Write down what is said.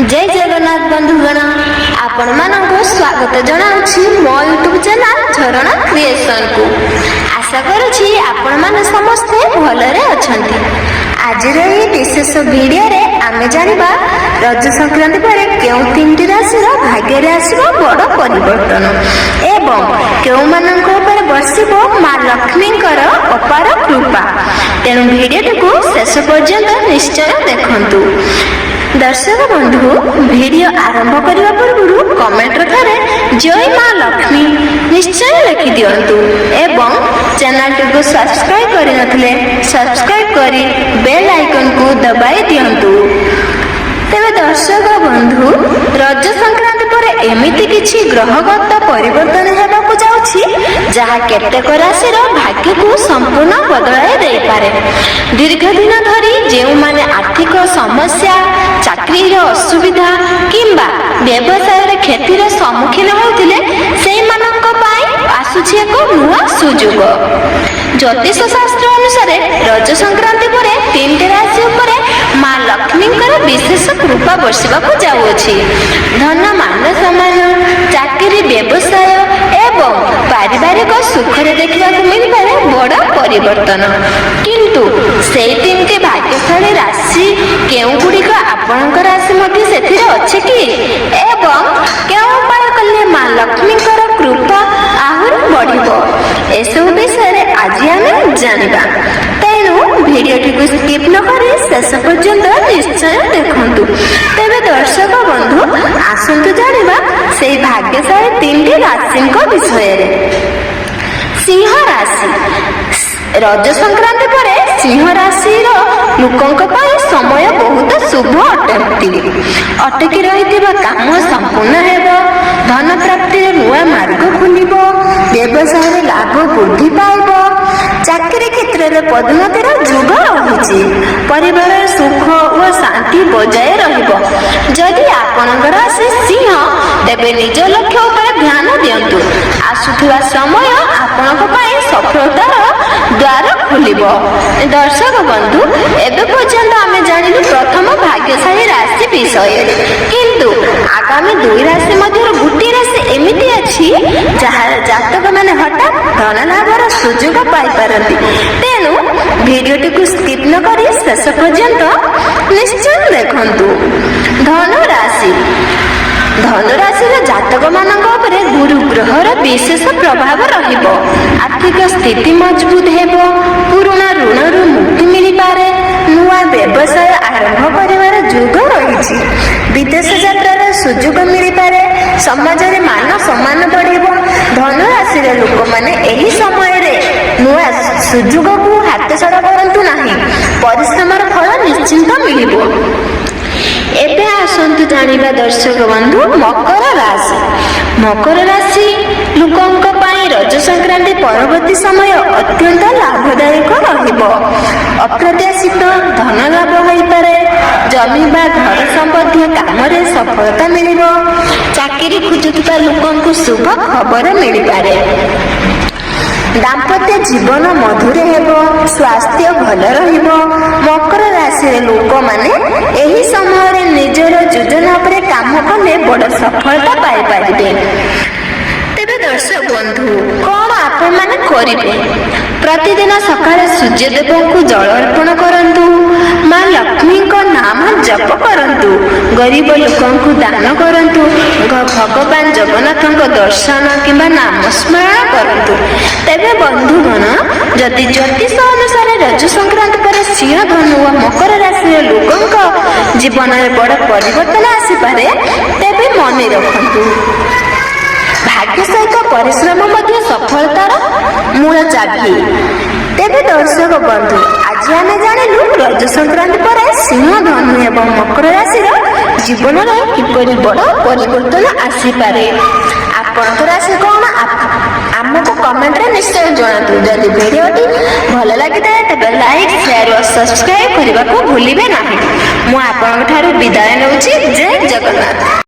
जय जगन्नाथ बंधुगण आपण मानक स्वागत जनाउछि मो यूट्यूब चैनल झरणा क्रिएशन को। आशा करुछि आपण माने समस्ते भलरे अछंती। आज रही विशेष वीडियो रे आमे जानिबा रज संक्रांति पर केउ तीनटी राशि रो भाग्य रे आसीबो बड़ परिवर्तन एवं केउ मानक ऊपर बरसिबो मां लक्ष्मीकर अपार कृपा। तेणु वीडियो को शेष पर्यंत निश्चय देखंतु। दर्शक बंधु वीडियो आरंभ करने पूर्व कमेंट रे जय मां लक्ष्मी निश्चय लिखि दियंतु एवं चैनल को सब्सक्राइब करि नथिले सब्सक्राइब करी बेल आइकन को दबाई दियंतु। तेरे दर्शक बंधु रज संक्रांति पर एमिति किछि ग्रहगत परिवर्तन हेबाकु जाउछि जहा केतेक राशि भाग्य को संपूर्ण बदलाई दे पारे। दीर्घ दिन धरी जेउ माने आर्थिक समस्या चाकरी असुविधा किंबा व्यवसाय क्षतिर सम्मुखीन होउथिले सेहि मानक पाई आसुछि एक नुआ सुजोग। ज्योतिष शास्त्र अनुसार रज संक्रांति पर तीन राशि उपर मां लक्ष्मीकर विशेष कृपा बरसिबाकु जाउछि। धन मान सम्मान चाकरी व्यवसाय एवं पारिवारिक सुखरे देखिबाकु मिलिबारे बड़ परिवर्तन। किंतु सेहि तीनटी भाग्यशाली राशि केउ गुड़िक आपणक राशि मध्ये सेथिरे अछि कि एवं केउ उपाय कले मां लक्ष्मीकर कृपा आहुर बढ़िबो एसबु विषय आज आमे जानिबा। तेणु वीडियो को स्किप न करी शेष पर्यंत निश्चय देखंतु। तेबे दर्शक बंधु आसंतु जानिबा सेही भाग्यशाली तीनटी राशिक विषय रे। सिंह राशि रज संक्रांति पर सिंह राशि लोकंक पाई समय बहुत शुभ अटकी रही काम संपूर्ण हेब धन प्राप्ति नुआ मार्ग खुलिब व्यवसाय लाभ वृद्धि पाइब चाकरी क्षेत्र में पदोन्नतिर जुग रही परिवार सुख और शांति बजाय रही। आपणकर राशि सिंह तेबे निज लक्ष्य उपर ध्यान दियंतु। आसुथिबा समय आपणक पाई सफलतार द्वार खुलिब। दर्शक बंधु एबे पर्यंत आमे जानिलु प्रथम भाग्यशाली राशि विषय किंतु आगामी दुई राशि मध्य गोटे राशि एमिति अछि जहार जातक माने हठात धन लाभर सुजोग पाई पारंती। तेणु वीडियो को स्किप न करी शेष पर्यंत निश्चय देखंतु। धनुराशि जातक मानक उपरे गुरु ग्रहर विशेष प्रभाव रहिबो। आर्थिक स्थिति मजबूत हेबो पुराना ऋण मुक्ति मिली पारे नुआ व्यवसाय आरंभ करिवार जुग रहिछि विदेश यात्रार सुजोग मिली पारे समाज रे मान सम्मान बढ़िबो। धनुराशि रे लोक माने एही समय रे नुआ सुजोग को हाथ छड़ा करंतु नाही परिश्रमर फल निश्चिंत मिलिबो। एबे आसंतु जानिबा दर्शक बंधु मकर राशि लोकंक पाई रज संक्रांति परवर्ती समय अत्यंत लाभदायक रहिबो। अप्रत्याशित धन लाभ होई पारे जमी बा घर संबंधी काम रे सफलता मिलिबो। चाकरी खोजुଥିବା लोकंकु शुभ खबर मिली पारे। दाम्पत्य जीवन मधुर हेबो स्वास्थ्य भल रहिबो। मकर राशि लोक माने एही समय रे निजर योजना पर काम कले बड़ सफलता पाई पारिबे। तेबे दर्शक बंधु कौन आपण माने करिवे प्रतिदिन सकाळे सूर्य देव को जल अर्पण करंतु मां लक्ष्मी को नाम जप करंतु गरीब लोकों को दान करंतु भगवान जगन्नाथ को दर्शन किंबा नाम स्मरण करंतु। तेबे बंधुगण जदि ज्योतिष अनुसार रज संक्रांति पर सिंह धनु और मकर राशि लोकों जीवन में बड़ परिवर्तन आसी पारे तेबे मन रखंतु। भाग्य सहित परिश्रम मध्य सफलतार मूल चाबी। तेबे दर्शक बंधु आज आमे जानिलु रज संक्रांति पर सिंह धनु एवं मकर राशि जीवन में किपरि बड़ परिवर्तन आसी पारे। आपनक राशि कौन आमको कमेंट रे निश्चय जणातु। जदि वीडियोटी भल लागि तेबे लाइक शेयर और सब्सक्राइब करबा को भूलिबे नाही। मु आपनक ठारू विदाय नउची। जय जगन्नाथ।